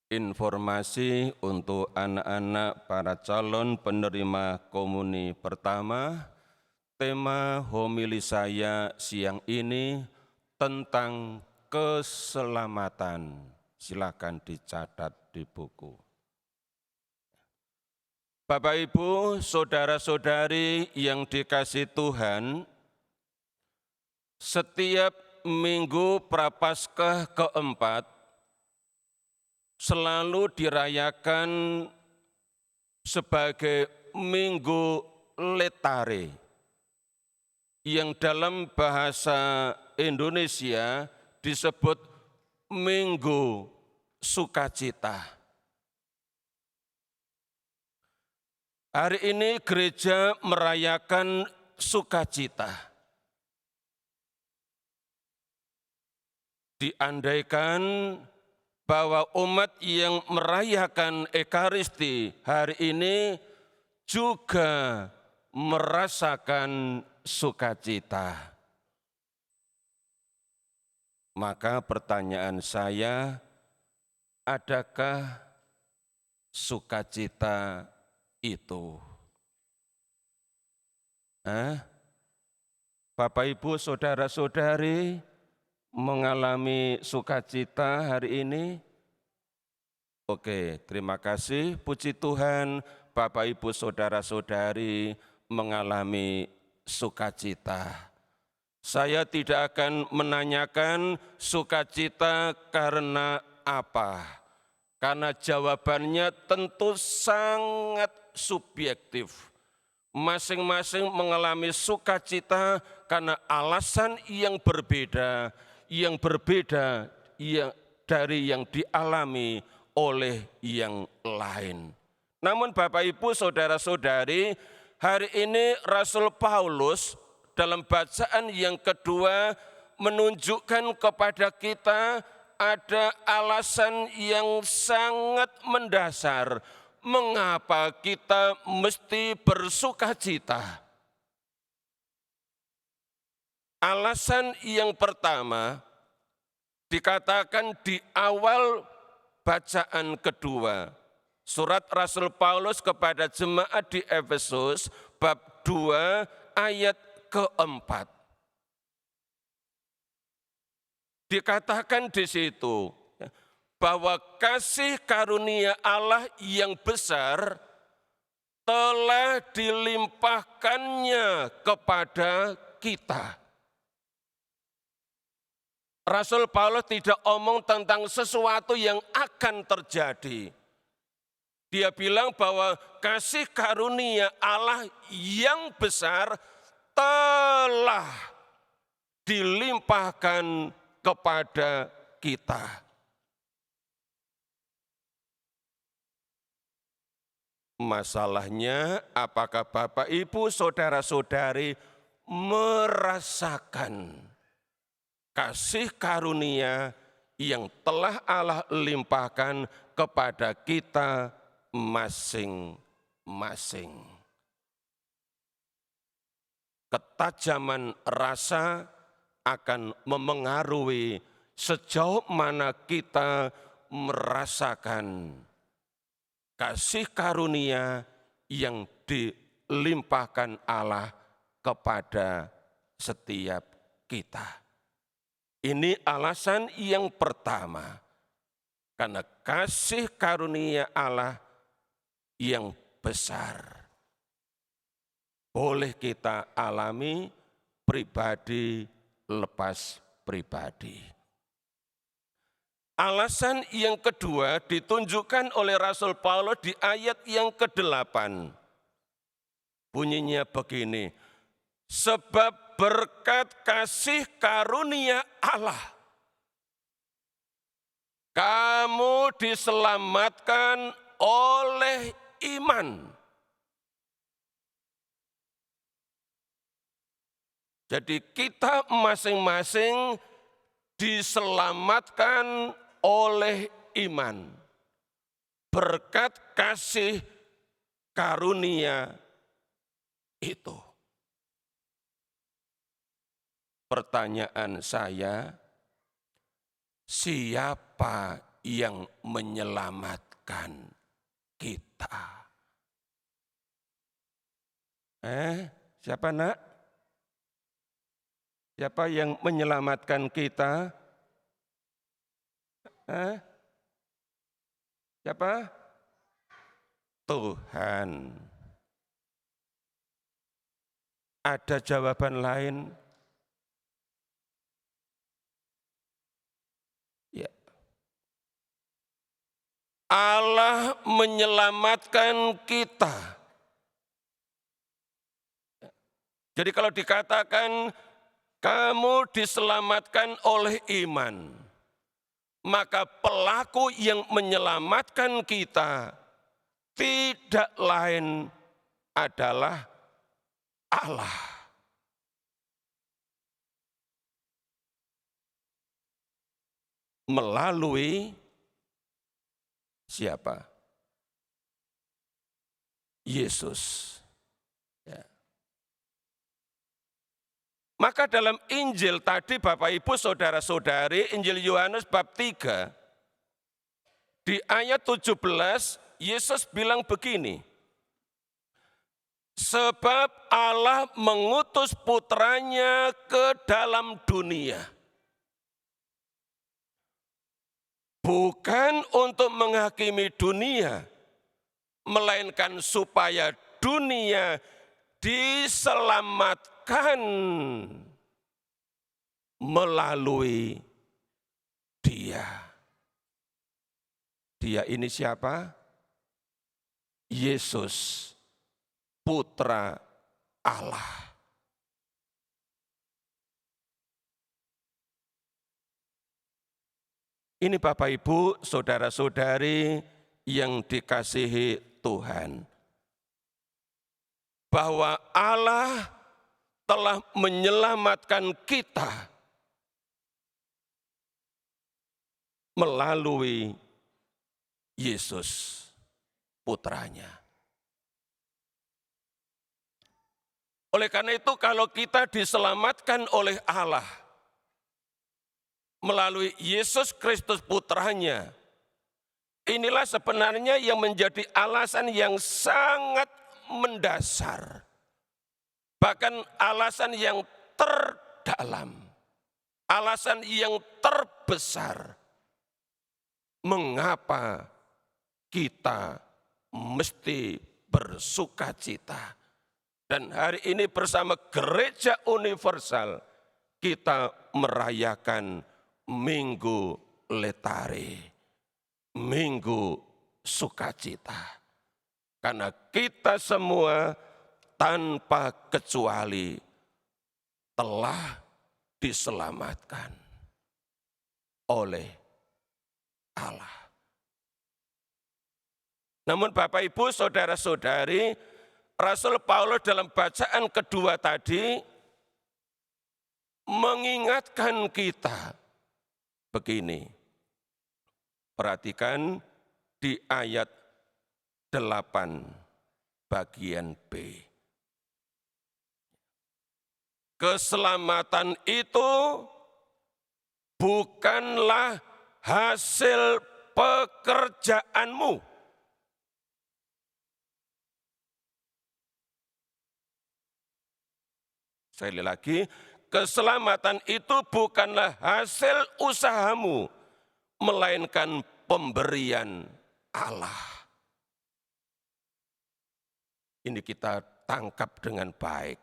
Informasi untuk anak-anak para calon penerima komuni pertama, tema homili saya siang ini tentang keselamatan. Silakan dicatat di buku. Bapak, Ibu, saudara-saudari yang dikasihi Tuhan, setiap minggu Prapaskah keempat selalu dirayakan sebagai Minggu Letare, yang dalam bahasa Indonesia disebut Minggu Sukacita. Hari ini gereja merayakan sukacita. Diandaikan bahwa umat yang merayakan Ekaristi hari ini juga merasakan sukacita. Maka pertanyaan saya, adakah sukacita itu? Bapak, Ibu, saudara-saudari mengalami sukacita hari ini? Oke, terima kasih. Puji Tuhan, Bapak, Ibu, saudara-saudari mengalami sukacita. Saya tidak akan menanyakan sukacita karena apa, karena jawabannya tentu sangat subjektif. Masing-masing mengalami sukacita karena alasan yang berbeda dari yang dialami oleh yang lain. Namun Bapak, Ibu, saudara-saudari, hari ini Rasul Paulus dalam bacaan yang kedua menunjukkan kepada kita ada alasan yang sangat mendasar mengapa kita mesti bersukacita. Alasan yang pertama dikatakan di awal bacaan kedua. Surat Rasul Paulus kepada jemaat di Efesus bab 2 ayat keempat. Dikatakan di situ bahwa kasih karunia Allah yang besar telah dilimpahkannya kepada kita. Rasul Paulus tidak omong tentang sesuatu yang akan terjadi. Dia bilang bahwa kasih karunia Allah yang besar telah dilimpahkan kepada kita. Masalahnya, apakah Bapak, Ibu, saudara-saudari merasakan kasih karunia yang telah Allah limpahkan kepada kita masing-masing? Ketajaman rasa akan memengaruhi sejauh mana kita merasakan kasih karunia yang dilimpahkan Allah kepada setiap kita. Ini alasan yang pertama, karena kasih karunia Allah yang besar boleh kita alami pribadi lepas pribadi. Alasan yang kedua ditunjukkan oleh Rasul Paulus di ayat yang ke-8. Bunyinya begini, sebab berkat kasih karunia Allah, kamu diselamatkan oleh iman. Jadi kita masing-masing diselamatkan oleh iman. Berkat kasih karunia itu. Pertanyaan saya, siapa yang menyelamatkan kita. Siapa nak? Siapa yang menyelamatkan kita? Siapa? Tuhan. Ada jawaban lain? Ya. Allah menyelamatkan kita. Jadi kalau dikatakan kamu diselamatkan oleh iman, maka pelaku yang menyelamatkan kita tidak lain adalah Allah. Melalui siapa? Yesus. Ya. Maka dalam Injil tadi Bapak Ibu Saudara-saudari, Injil Yohanes bab 3, di ayat 17, Yesus bilang begini, sebab Allah mengutus putranya ke dalam dunia, bukan untuk menghakimi dunia, melainkan supaya dunia diselamatkan melalui Dia. Dia ini siapa? Yesus, Putra Allah. Ini Bapak Ibu, saudara-saudari yang dikasihi Tuhan, bahwa Allah telah menyelamatkan kita melalui Yesus, putranya. Oleh karena itu kalau kita diselamatkan oleh Allah melalui Yesus Kristus putranya, inilah sebenarnya yang menjadi alasan yang sangat mendasar, bahkan alasan yang terdalam, alasan yang terbesar, mengapa kita mesti bersukacita. Dan hari ini bersama Gereja Universal kita merayakan Minggu Letare, Minggu Sukacita. Karena kita semua tanpa kecuali telah diselamatkan oleh Allah. Namun Bapak Ibu Saudara-saudari, Rasul Paulus dalam bacaan kedua tadi mengingatkan kita begini. Perhatikan di ayat 8 bagian B. Keselamatan itu bukanlah hasil pekerjaanmu. Sekali lagi, keselamatan itu bukanlah hasil usahamu, melainkan pemberian Allah. Ini kita tangkap dengan baik.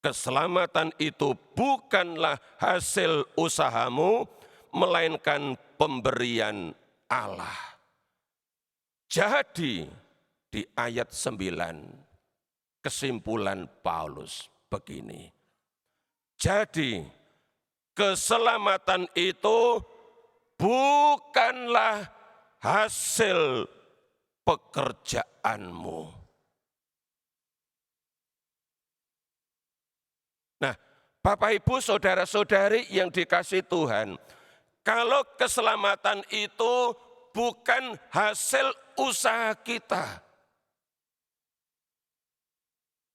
Keselamatan itu bukanlah hasil usahamu, melainkan pemberian Allah. Jadi di ayat 9, kesimpulan Paulus begini. Jadi keselamatan itu bukanlah hasil pekerjaanmu. Nah, Bapak Ibu Saudara-saudari yang dikasihi Tuhan, kalau keselamatan itu bukan hasil usaha kita,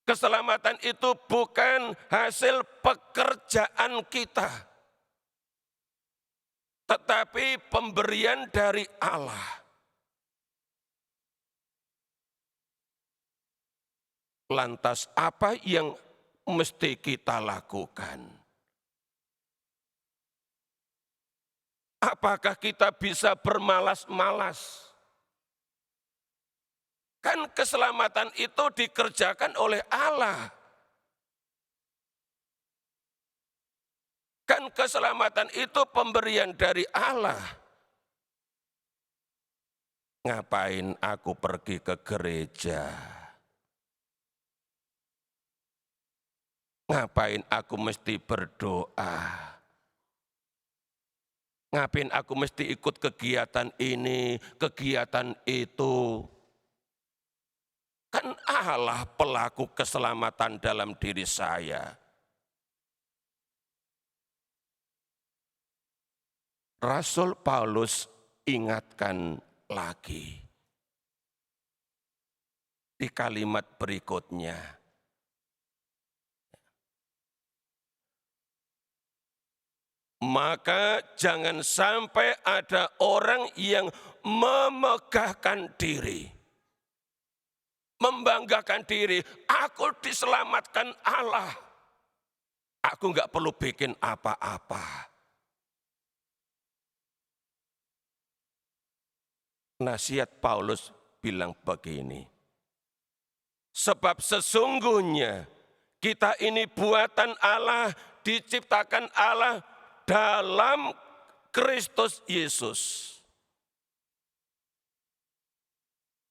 keselamatan itu bukan hasil pekerjaan kita, tetapi pemberian dari Allah. Lantas apa yang mesti kita lakukan? Apakah kita bisa bermalas-malas? Kan keselamatan itu dikerjakan oleh Allah. Kan keselamatan itu pemberian dari Allah. Ngapain aku pergi ke gereja? Ngapain aku mesti berdoa? Ngapain aku mesti ikut kegiatan ini, kegiatan itu? Kan Allah pelaku keselamatan dalam diri saya. Rasul Paulus ingatkan lagi di kalimat berikutnya. Maka jangan sampai ada orang yang memegahkan diri, membanggakan diri. Aku diselamatkan Allah. Aku enggak perlu bikin apa-apa. Nasihat Paulus bilang begini. Sebab sesungguhnya kita ini buatan Allah, diciptakan Allah dalam Kristus Yesus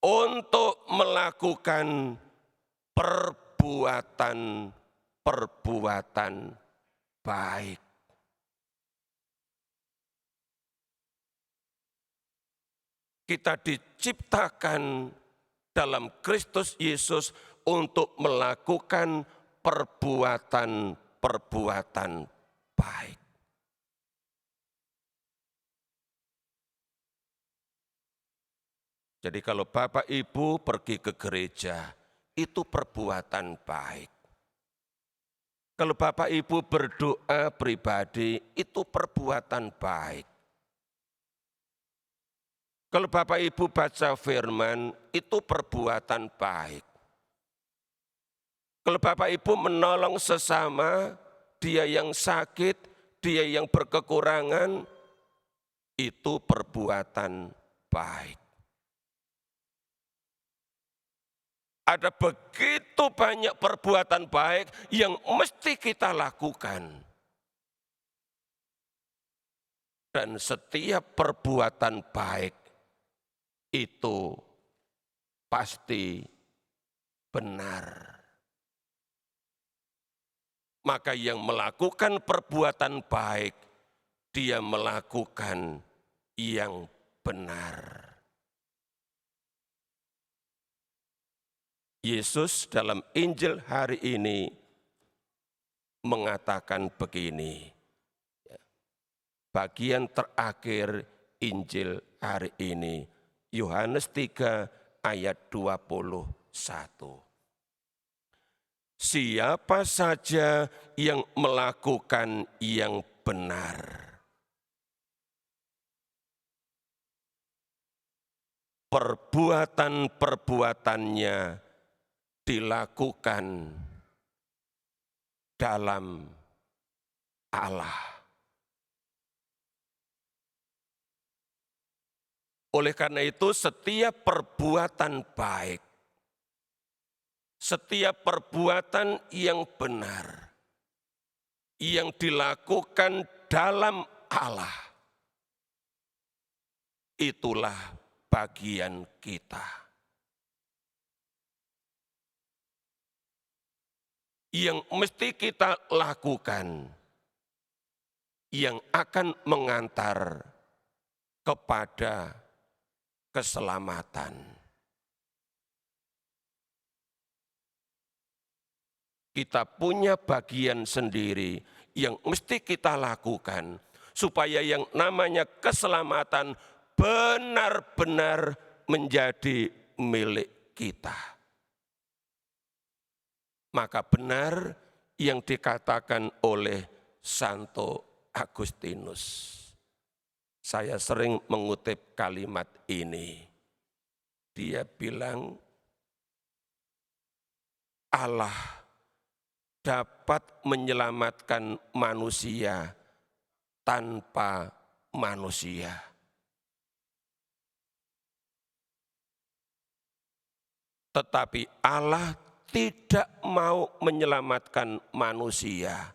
untuk melakukan perbuatan baik. Kita diciptakan dalam Kristus Yesus untuk melakukan perbuatan baik. Jadi kalau Bapak Ibu pergi ke gereja, itu perbuatan baik. Kalau Bapak Ibu berdoa pribadi, itu perbuatan baik. Kalau Bapak Ibu baca firman, itu perbuatan baik. Kalau Bapak Ibu menolong sesama, dia yang sakit, dia yang berkekurangan, itu perbuatan baik. Ada begitu banyak perbuatan baik yang mesti kita lakukan. Dan setiap perbuatan baik itu pasti benar. Maka yang melakukan perbuatan baik, dia melakukan yang benar. Yesus dalam Injil hari ini mengatakan begini. Bagian terakhir Injil hari ini, Yohanes 3 ayat 21. Siapa saja yang melakukan yang benar, perbuatan-perbuatannya dilakukan dalam Allah. Oleh karena itu setiap perbuatan baik, setiap perbuatan yang benar, yang dilakukan dalam Allah, itulah bagian kita. Yang mesti kita lakukan, yang akan mengantar kepada keselamatan. Kita punya bagian sendiri yang mesti kita lakukan supaya yang namanya keselamatan benar-benar menjadi milik kita. Maka benar yang dikatakan oleh Santo Agustinus. Saya sering mengutip kalimat ini. Dia bilang, Allah dapat menyelamatkan manusia tanpa manusia. Tetapi Allah tidak mau menyelamatkan manusia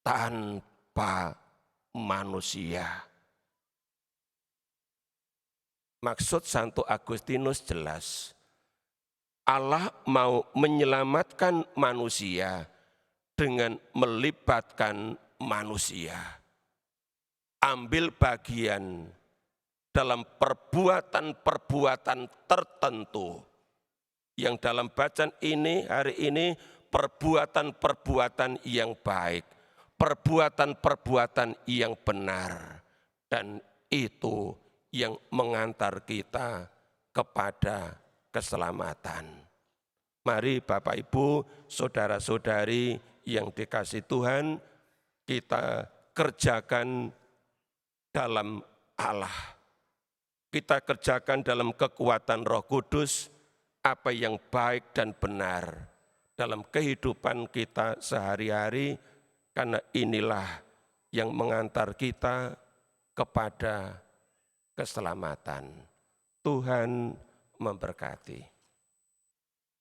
tanpa manusia. Maksud Santo Agustinus jelas. Allah mau menyelamatkan manusia dengan melibatkan manusia. Ambil bagian dalam perbuatan-perbuatan tertentu. Yang dalam bacaan ini, hari ini, perbuatan-perbuatan yang baik. Perbuatan-perbuatan yang benar. Dan itu yang mengantar kita kepada keselamatan. Mari Bapak Ibu, saudara-saudari yang dikasihi Tuhan, kita kerjakan dalam Allah. Kita kerjakan dalam kekuatan Roh Kudus apa yang baik dan benar dalam kehidupan kita sehari-hari, karena inilah yang mengantar kita kepada keselamatan. Tuhan memberkati.